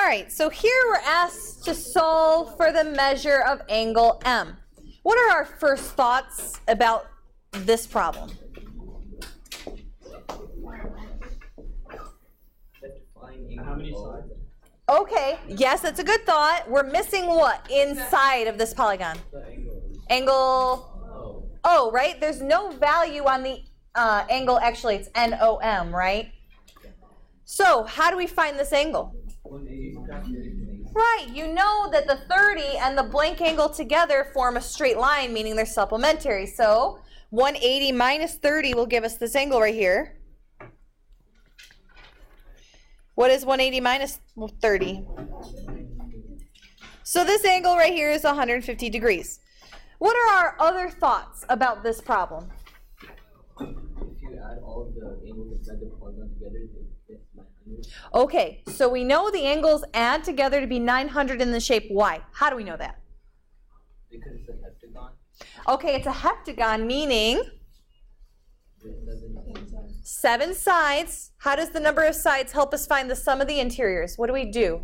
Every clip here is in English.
right, so here we're asked to solve for the measure of angle M. What are our first thoughts about this problem? How many sides? Okay, yes, that's a good thought. We're missing what inside of this polygon? Angle O, right? There's no value on the angle. Actually, it's NOM, right? So how do we find this angle? Right, you know that the 30 and the blank angle together form a straight line, meaning they're supplementary. So 180 minus 30 will give us this angle right here. What is 180 minus 30? So this angle right here is 150 degrees. What are our other thoughts about this problem? If you add all of the angles inside the polygon together, it's 900. Okay, so we know the angles add together to be 900 in the shape Y. How do we know that? Because it's a heptagon. Okay, it's a heptagon, meaning 7 sides. How does the number of sides help us find the sum of the interiors? What do we do?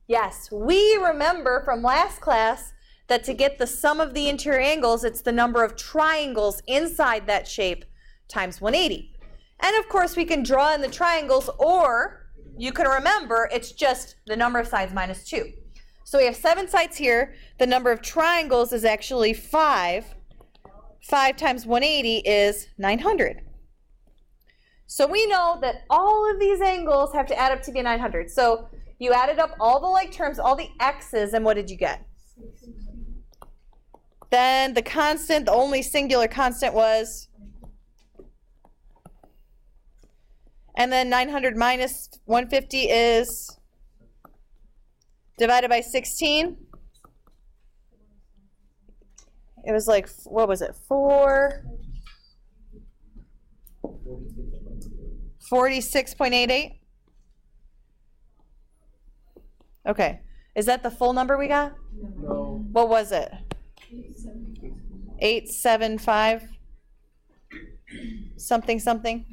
Yes, we remember from last class that to get the sum of the interior angles, it's the number of triangles inside that shape times 180. And of course, we can draw in the triangles, or you can remember it's just the number of sides minus 2. So we have 7 sides here. The number of triangles is actually 5. 5 times 180 is 900. So we know that all of these angles have to add up to be 900. So you added up all the like terms, all the x's, and what did you get? Then the constant, the only singular constant was, and then 900 minus 150 is divided by 16. It was like, what was it, 46.88? Okay. Is that the full number we got? No. What was it? 875 something something.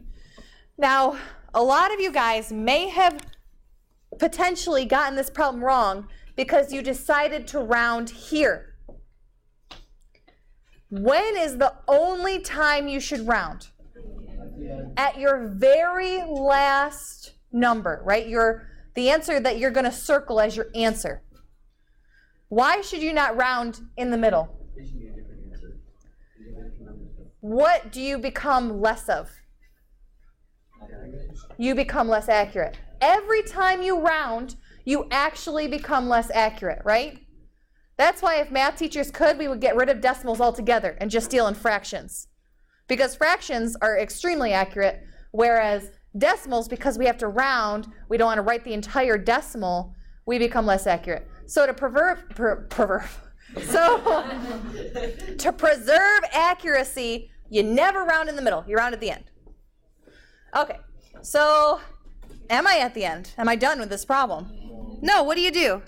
Now, a lot of you guys may have potentially gotten this problem wrong because you decided to round here. When is the only time you should round? At your very last number, right? The answer that you're going to circle as your answer. Why should you not round in the middle? What do you become less of? You become less accurate. Every time you round, you actually become less accurate, right? That's why if math teachers could, we would get rid of decimals altogether and just deal in fractions. Because fractions are extremely accurate, whereas decimals, because we have to round, we don't want to write the entire decimal, we become less accurate. So to to preserve accuracy, you never round in the middle. You round at the end. Okay, so am I at the end? Am I done with this problem? No, what do you do?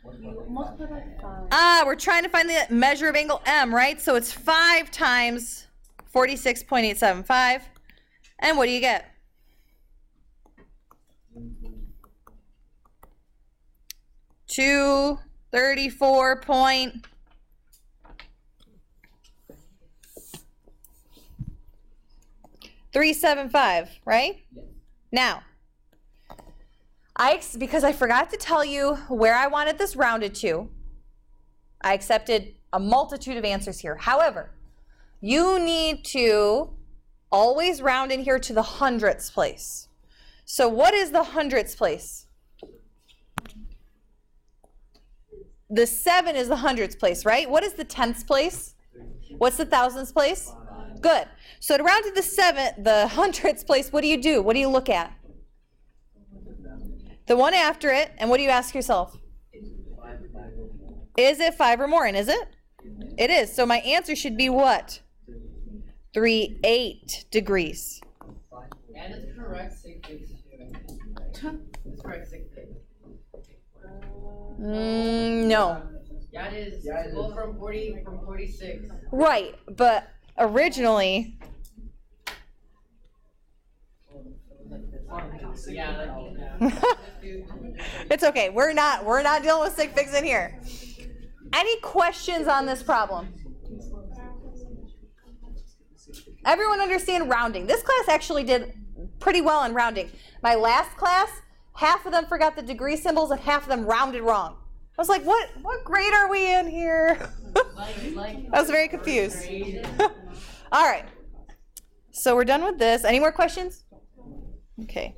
We're trying to find the measure of angle M, right? So it's 5 times 46.875. And what do you get? $234.375, right? Yes. Now, because I forgot to tell you where I wanted this rounded to, I accepted a multitude of answers here. However, you need to always round in here to the hundredths place. So what is the hundredths place? The 7 is the hundredths place, right? What is the tenths place? What's the thousandths place? Good. So to round to the hundredths place, what do you do? What do you look at? The one after it, and what do you ask yourself? Is it 5 or more, and is it? It is. So my answer should be what? 38 degrees. And it's correct 6 days. It's correct 6 days. No. Yeah, it is. Well, from 46. Right, but originally. Yeah, It's okay. We're not dealing with sig figs in here. Any questions on this problem? Everyone understand rounding? This class actually did pretty well on rounding. My last class, half of them forgot the degree symbols and half of them rounded wrong. I was like, what grade are we in here? I was very confused. All right. So we're done with this. Any more questions? Okay.